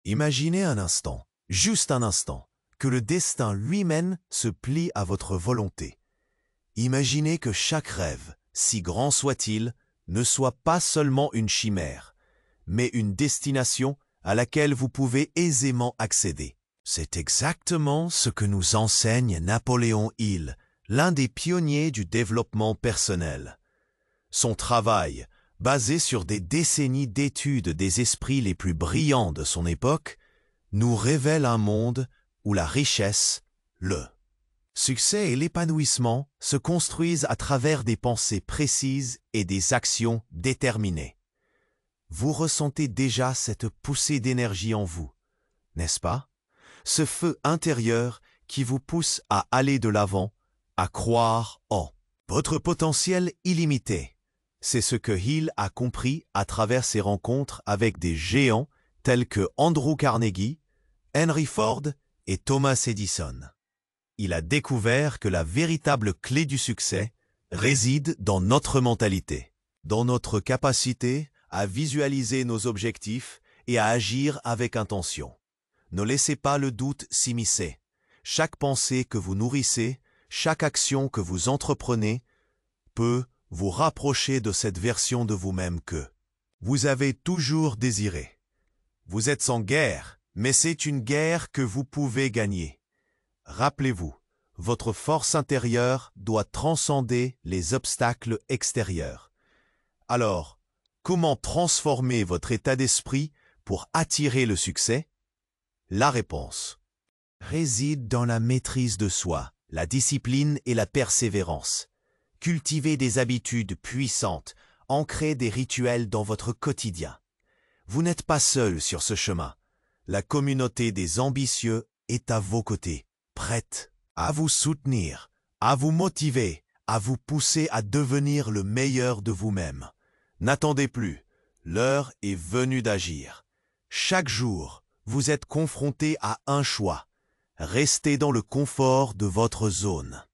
Imaginez un instant, juste un instant, que le destin lui-même se plie à votre volonté. Imaginez que chaque rêve, si grand soit-il, ne soit pas seulement une chimère, mais une destination à laquelle vous pouvez aisément accéder. C'est exactement ce que nous enseigne Napoléon Hill, l'un des pionniers du développement personnel. Son travail, basé sur des décennies d'études des esprits les plus brillants de son époque, nous révèle un monde où la richesse, le succès et l'épanouissement se construisent à travers des pensées précises et des actions déterminées. Vous ressentez déjà cette poussée d'énergie en vous, n'est-ce pas? Ce feu intérieur qui vous pousse à aller de l'avant, à croire en votre potentiel illimité. C'est ce que Hill a compris à travers ses rencontres avec des géants tels que Andrew Carnegie, Henry Ford et Thomas Edison. Il a découvert que la véritable clé du succès réside dans notre mentalité, dans notre capacité à visualiser nos objectifs et à agir avec intention. Ne laissez pas le doute s'immiscer. Chaque pensée que vous nourrissez, chaque action que vous entreprenez peut vous rapprocher de cette version de vous-même que vous avez toujours désirée. Vous êtes en guerre, mais c'est une guerre que vous pouvez gagner. Rappelez-vous, votre force intérieure doit transcender les obstacles extérieurs. Alors, comment transformer votre état d'esprit pour attirer le succès? La réponse réside dans la maîtrise de soi, la discipline et la persévérance. Cultivez des habitudes puissantes, ancrez des rituels dans votre quotidien. Vous n'êtes pas seul sur ce chemin. La communauté des ambitieux est à vos côtés, prête à vous soutenir, à vous motiver, à vous pousser à devenir le meilleur de vous-même. N'attendez plus, l'heure est venue d'agir. Chaque jour, vous êtes confronté à un choix. Restez dans le confort de votre zone.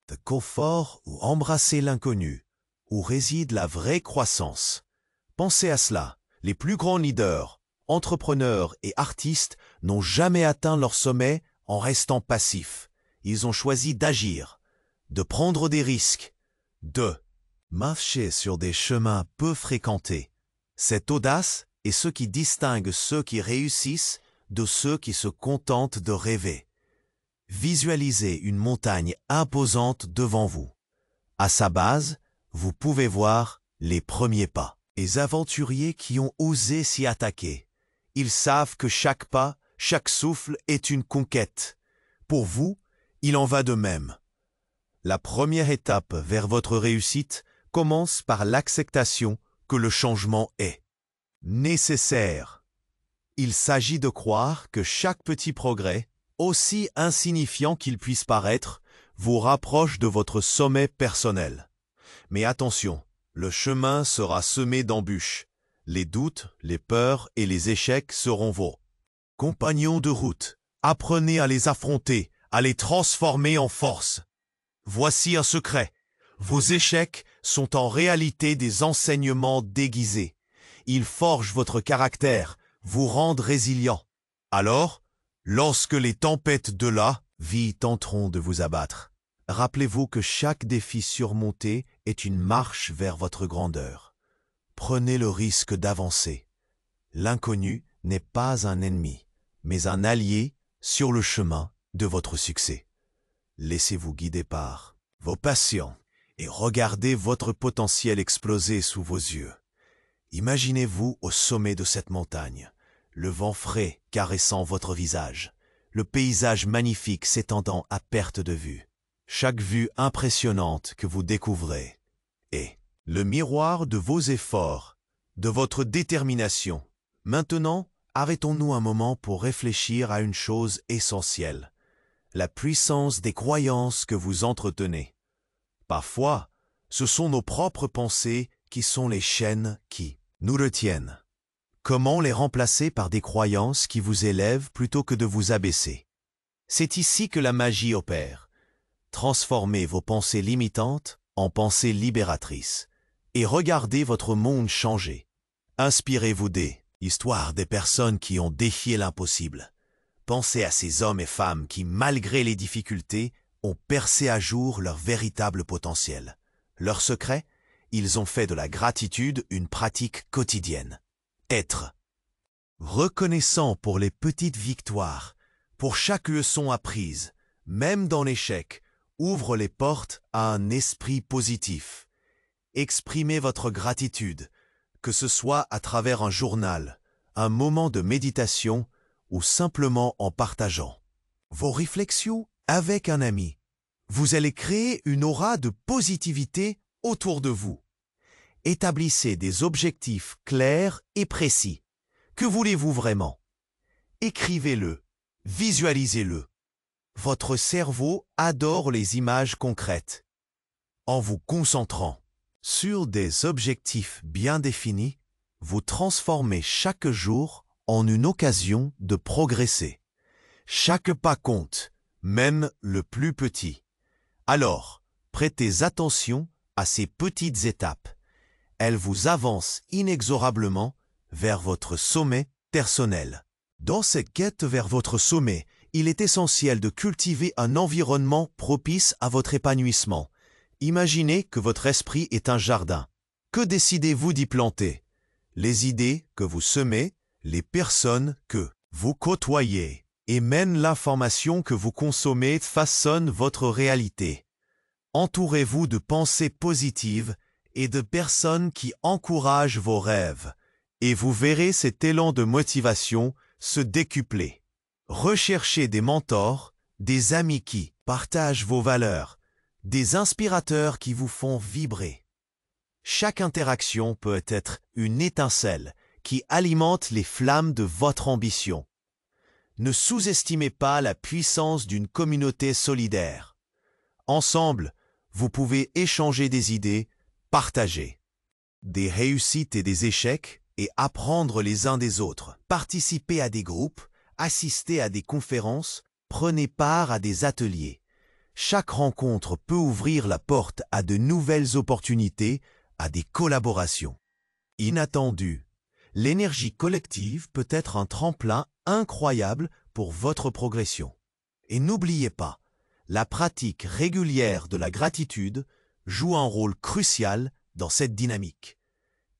Le confort ou embrasser l'inconnu, où réside la vraie croissance. Pensez à cela, les plus grands leaders, entrepreneurs et artistes n'ont jamais atteint leur sommet en restant passifs. Ils ont choisi d'agir, de prendre des risques, de marcher sur des chemins peu fréquentés. Cette audace est ce qui distingue ceux qui réussissent de ceux qui se contentent de rêver. Visualisez une montagne imposante devant vous. À sa base, vous pouvez voir les premiers pas. Les aventuriers qui ont osé s'y attaquer. Ils savent que chaque pas, chaque souffle est une conquête. Pour vous, il en va de même. La première étape vers votre réussite commence par l'acceptation que le changement est nécessaire. Il s'agit de croire que chaque petit progrès, aussi insignifiant qu'il puisse paraître, vous rapproche de votre sommet personnel. Mais attention, le chemin sera semé d'embûches. Les doutes, les peurs et les échecs seront vos compagnons de route. Apprenez à les affronter, à les transformer en force. Voici un secret. Vos échecs sont en réalité des enseignements déguisés. Ils forgent votre caractère, vous rendent résilient. Alors, lorsque les tempêtes de la vie tenteront de vous abattre, rappelez-vous que chaque défi surmonté est une marche vers votre grandeur. Prenez le risque d'avancer. L'inconnu n'est pas un ennemi, mais un allié sur le chemin de votre succès. Laissez-vous guider par vos passions et regardez votre potentiel exploser sous vos yeux. Imaginez-vous au sommet de cette montagne, le vent frais caressant votre visage, le paysage magnifique s'étendant à perte de vue. Chaque vue impressionnante que vous découvrez est le miroir de vos efforts, de votre détermination. Maintenant, arrêtons-nous un moment pour réfléchir à une chose essentielle, la puissance des croyances que vous entretenez. Parfois, ce sont nos propres pensées qui sont les chaînes qui nous retiennent. Comment les remplacer par des croyances qui vous élèvent plutôt que de vous abaisser? C'est ici que la magie opère. Transformez vos pensées limitantes en pensées libératrices et regardez votre monde changer. Inspirez-vous des Histoire des personnes qui ont défié l'impossible. Pensez à ces hommes et femmes qui, malgré les difficultés, ont percé à jour leur véritable potentiel. Leur secret? Ils ont fait de la gratitude une pratique quotidienne. Être reconnaissant pour les petites victoires, pour chaque leçon apprise, même dans l'échec, ouvre les portes à un esprit positif. Exprimez votre gratitude, que ce soit à travers un journal, un moment de méditation ou simplement en partageant vos réflexions avec un ami. Vous allez créer une aura de positivité autour de vous. Établissez des objectifs clairs et précis. Que voulez-vous vraiment? Écrivez-le, visualisez-le. Votre cerveau adore les images concrètes. En vous concentrant sur des objectifs bien définis, vous transformez chaque jour en une occasion de progresser. Chaque pas compte, même le plus petit. Alors, prêtez attention à ces petites étapes. Elles vous avancent inexorablement vers votre sommet personnel. Dans cette quête vers votre sommet, il est essentiel de cultiver un environnement propice à votre épanouissement. Imaginez que votre esprit est un jardin. Que décidez-vous d'y planter? Les idées que vous semez, les personnes que vous côtoyez, et même l'information que vous consommez façonnent votre réalité. Entourez-vous de pensées positives et de personnes qui encouragent vos rêves, et vous verrez cet élan de motivation se décupler. Recherchez des mentors, des amis qui partagent vos valeurs, des inspirateurs qui vous font vibrer. Chaque interaction peut être une étincelle qui alimente les flammes de votre ambition. Ne sous-estimez pas la puissance d'une communauté solidaire. Ensemble, vous pouvez échanger des idées, partager des réussites et des échecs et apprendre les uns des autres. Participez à des groupes, assistez à des conférences, prenez part à des ateliers. Chaque rencontre peut ouvrir la porte à de nouvelles opportunités, à des collaborations inattendues. L'énergie collective peut être un tremplin incroyable pour votre progression. Et n'oubliez pas, la pratique régulière de la gratitude joue un rôle crucial dans cette dynamique.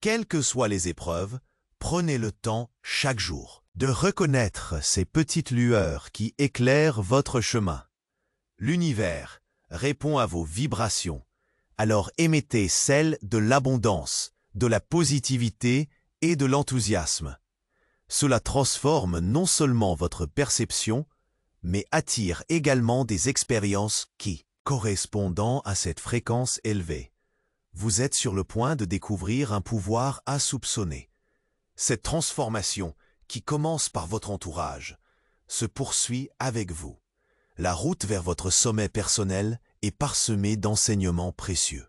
Quelles que soient les épreuves, prenez le temps chaque jour de reconnaître ces petites lueurs qui éclairent votre chemin. L'univers répond à vos vibrations, alors émettez celles de l'abondance, de la positivité et de l'enthousiasme. Cela transforme non seulement votre perception, mais attire également des expériences qui, correspondant à cette fréquence élevée, vous êtes sur le point de découvrir un pouvoir insoupçonné. Cette transformation, qui commence par votre entourage, se poursuit avec vous. La route vers votre sommet personnel est parsemée d'enseignements précieux.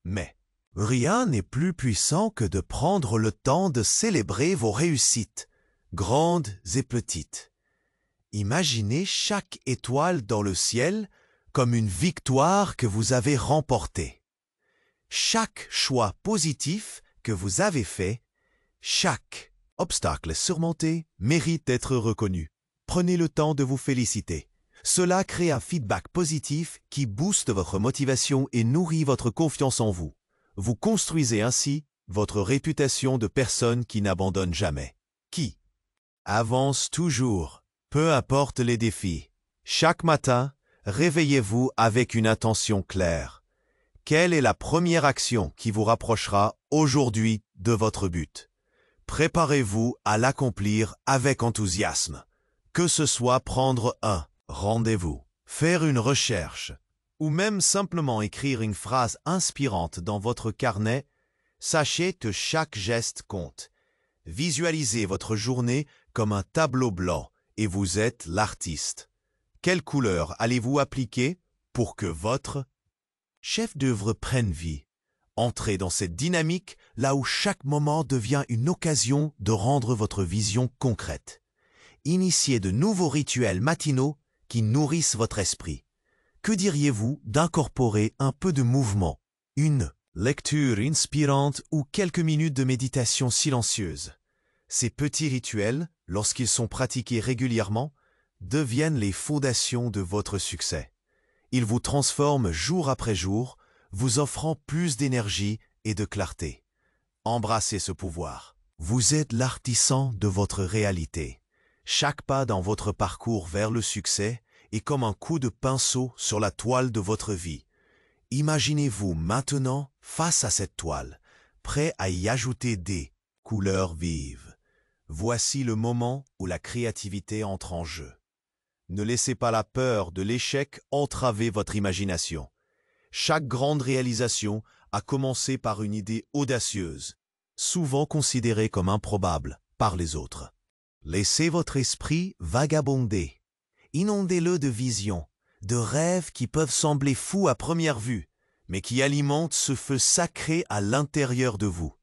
Mais rien n'est plus puissant que de prendre le temps de célébrer vos réussites, grandes et petites. Imaginez chaque étoile dans le ciel comme une victoire que vous avez remportée. Chaque choix positif que vous avez fait, chaque obstacle surmonté mérite d'être reconnu. Prenez le temps de vous féliciter. Cela crée un feedback positif qui booste votre motivation et nourrit votre confiance en vous. Vous construisez ainsi votre réputation de personne qui n'abandonne jamais, qui avance toujours, peu importe les défis. Chaque matin, réveillez-vous avec une intention claire. Quelle est la première action qui vous rapprochera aujourd'hui de votre but? Préparez-vous à l'accomplir avec enthousiasme. Que ce soit prendre un rendez-vous, faire une recherche, ou même simplement écrire une phrase inspirante dans votre carnet, sachez que chaque geste compte. Visualisez votre journée comme un tableau blanc et vous êtes l'artiste. Quelle couleur allez-vous appliquer pour que votre chef d'œuvre prenne vie? Entrez dans cette dynamique là où chaque moment devient une occasion de rendre votre vision concrète. Initiez de nouveaux rituels matinaux qui nourrissent votre esprit. Que diriez-vous d'incorporer un peu de mouvement, une lecture inspirante ou quelques minutes de méditation silencieuse? Ces petits rituels, lorsqu'ils sont pratiqués régulièrement, deviennent les fondations de votre succès. Ils vous transforment jour après jour, vous offrant plus d'énergie et de clarté. Embrassez ce pouvoir. Vous êtes l'artisan de votre réalité. Chaque pas dans votre parcours vers le succès est comme un coup de pinceau sur la toile de votre vie. Imaginez-vous maintenant face à cette toile, prêt à y ajouter des couleurs vives. Voici le moment où la créativité entre en jeu. Ne laissez pas la peur de l'échec entraver votre imagination. Chaque grande réalisation a commencé par une idée audacieuse, souvent considérée comme improbable par les autres. Laissez votre esprit vagabonder. Inondez-le de visions, de rêves qui peuvent sembler fous à première vue, mais qui alimentent ce feu sacré à l'intérieur de vous.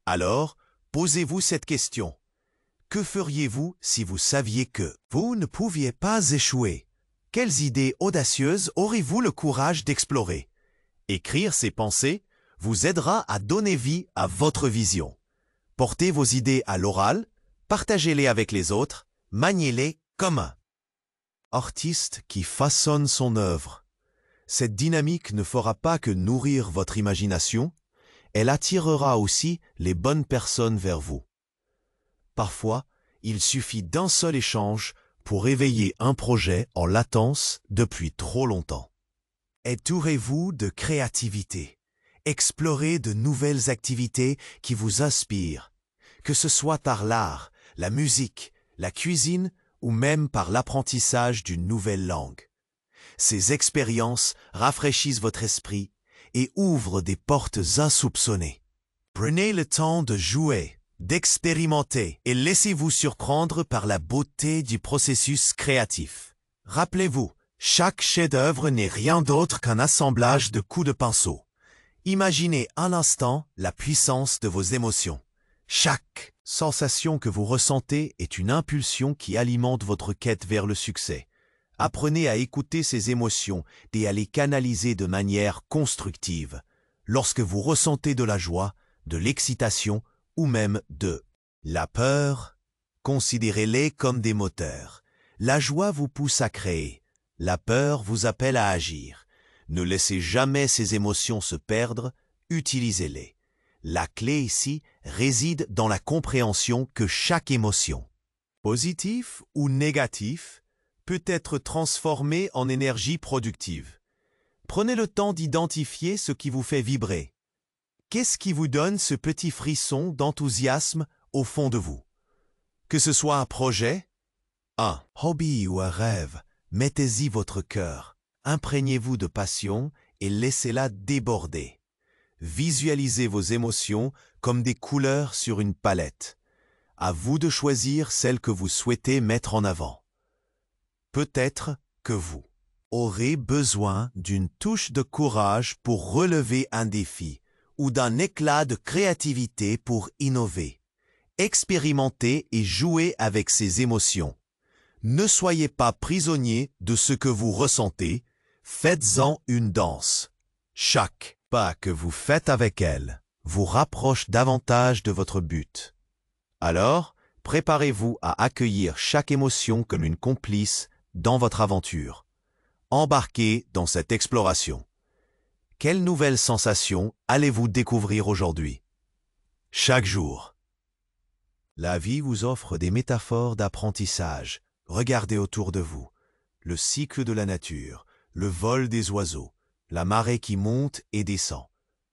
Alors, posez-vous cette question. Que feriez-vous si vous saviez que vous ne pouviez pas échouer? Quelles idées audacieuses aurez-vous le courage d'explorer? Écrire ces pensées vous aidera à donner vie à votre vision. Portez vos idées à l'oral, partagez-les avec les autres, maniez-les comme un artiste qui façonne son œuvre. Cette dynamique ne fera pas que nourrir votre imagination, elle attirera aussi les bonnes personnes vers vous. Parfois, il suffit d'un seul échange pour éveiller un projet en latence depuis trop longtemps. Entourez-vous de créativité. Explorez de nouvelles activités qui vous inspirent, que ce soit par l'art, la musique, la cuisine ou même par l'apprentissage d'une nouvelle langue. Ces expériences rafraîchissent votre esprit et ouvrent des portes insoupçonnées. Prenez le temps de jouer, d'expérimenter et laissez-vous surprendre par la beauté du processus créatif. Rappelez-vous, chaque chef-d'œuvre n'est rien d'autre qu'un assemblage de coups de pinceau. Imaginez un instant la puissance de vos émotions. Chaque sensation que vous ressentez est une impulsion qui alimente votre quête vers le succès. Apprenez à écouter ces émotions et à les canaliser de manière constructive. Lorsque vous ressentez de la joie, de l'excitation ou même de la peur, considérez-les comme des moteurs. La joie vous pousse à créer. La peur vous appelle à agir. Ne laissez jamais ces émotions se perdre, utilisez-les. La clé ici réside dans la compréhension que chaque émotion, positive ou négative, peut être transformée en énergie productive. Prenez le temps d'identifier ce qui vous fait vibrer. Qu'est-ce qui vous donne ce petit frisson d'enthousiasme au fond de vous? Que ce soit un projet, un hobby ou un rêve, mettez-y votre cœur. Imprégnez-vous de passion et laissez-la déborder. Visualisez vos émotions comme des couleurs sur une palette. À vous de choisir celle que vous souhaitez mettre en avant. Peut-être que vous aurez besoin d'une touche de courage pour relever un défi ou d'un éclat de créativité pour innover. Expérimentez et jouez avec ces émotions. Ne soyez pas prisonnier de ce que vous ressentez, faites-en une danse. Chaque pas que vous faites avec elle vous rapproche davantage de votre but. Alors, préparez-vous à accueillir chaque émotion comme une complice dans votre aventure. Embarquez dans cette exploration. Quelles nouvelles sensations allez-vous découvrir aujourd'hui? Chaque jour. La vie vous offre des métaphores d'apprentissage. Regardez autour de vous. Le cycle de la nature, le vol des oiseaux, la marée qui monte et descend.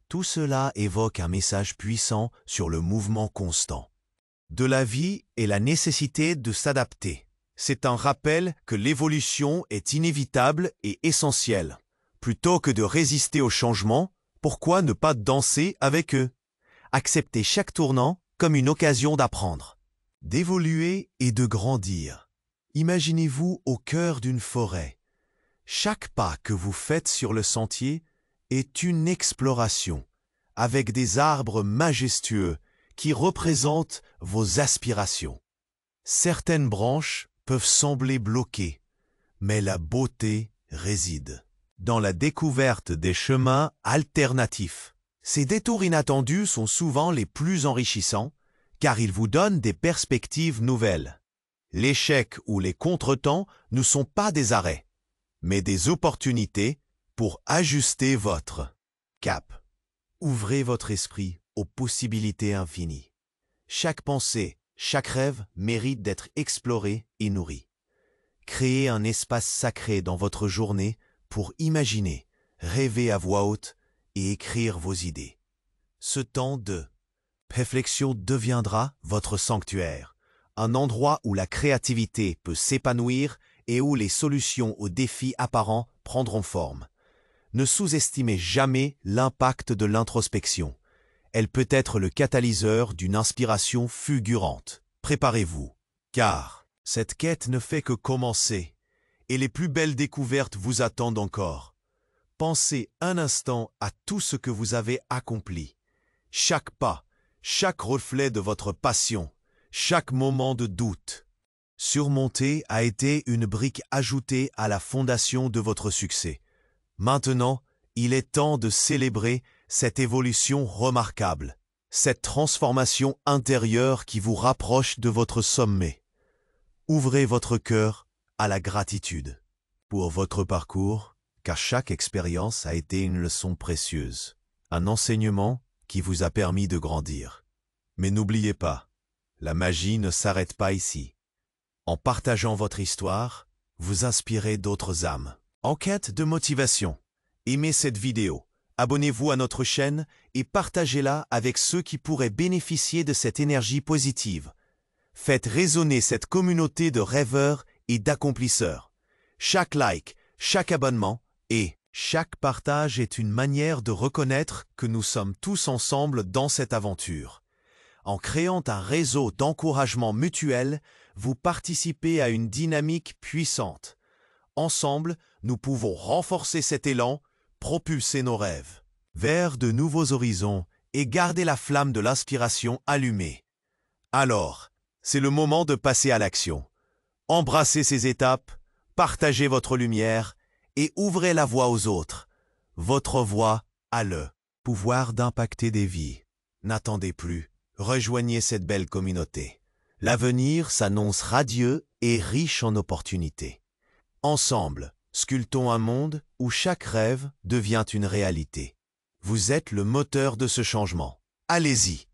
Tout cela évoque un message puissant sur le mouvement constant de la vie et la nécessité de s'adapter. C'est un rappel que l'évolution est inévitable et essentielle. Plutôt que de résister au changement, pourquoi ne pas danser avec eux? Acceptez chaque tournant comme une occasion d'apprendre, d'évoluer et de grandir. Imaginez-vous au cœur d'une forêt. Chaque pas que vous faites sur le sentier est une exploration, avec des arbres majestueux qui représentent vos aspirations. Certaines branches peuvent sembler bloquées, mais la beauté réside dans la découverte des chemins alternatifs. Ces détours inattendus sont souvent les plus enrichissants, car il vous donne des perspectives nouvelles. L'échec ou les contretemps ne sont pas des arrêts, mais des opportunités pour ajuster votre cap. Ouvrez votre esprit aux possibilités infinies. Chaque pensée, chaque rêve mérite d'être exploré et nourri. Créez un espace sacré dans votre journée pour imaginer, rêver à voix haute et écrire vos idées. Ce temps de réflexion deviendra votre sanctuaire, un endroit où la créativité peut s'épanouir et où les solutions aux défis apparents prendront forme. Ne sous-estimez jamais l'impact de l'introspection. Elle peut être le catalyseur d'une inspiration fulgurante. Préparez-vous, car cette quête ne fait que commencer, et les plus belles découvertes vous attendent encore. Pensez un instant à tout ce que vous avez accompli. Chaque pas, chaque reflet de votre passion, chaque moment de doute. Surmonter a été une brique ajoutée à la fondation de votre succès. Maintenant, il est temps de célébrer cette évolution remarquable, cette transformation intérieure qui vous rapproche de votre sommet. Ouvrez votre cœur à la gratitude pour votre parcours, car chaque expérience a été une leçon précieuse, un enseignement qui vous a permis de grandir. Mais n'oubliez pas, la magie ne s'arrête pas ici. En partageant votre histoire, vous inspirez d'autres âmes. En quête de motivation, aimez cette vidéo, abonnez-vous à notre chaîne et partagez-la avec ceux qui pourraient bénéficier de cette énergie positive. Faites résonner cette communauté de rêveurs et d'accomplisseurs. Chaque like, chaque abonnement et chaque partage est une manière de reconnaître que nous sommes tous ensemble dans cette aventure. En créant un réseau d'encouragement mutuel, vous participez à une dynamique puissante. Ensemble, nous pouvons renforcer cet élan, propulser nos rêves vers de nouveaux horizons et garder la flamme de l'inspiration allumée. Alors, c'est le moment de passer à l'action. Embrassez ces étapes, partagez votre lumière et ouvrez la voie aux autres. Votre voix a le pouvoir d'impacter des vies. N'attendez plus, rejoignez cette belle communauté. L'avenir s'annonce radieux et riche en opportunités. Ensemble, sculptons un monde où chaque rêve devient une réalité. Vous êtes le moteur de ce changement. Allez-y,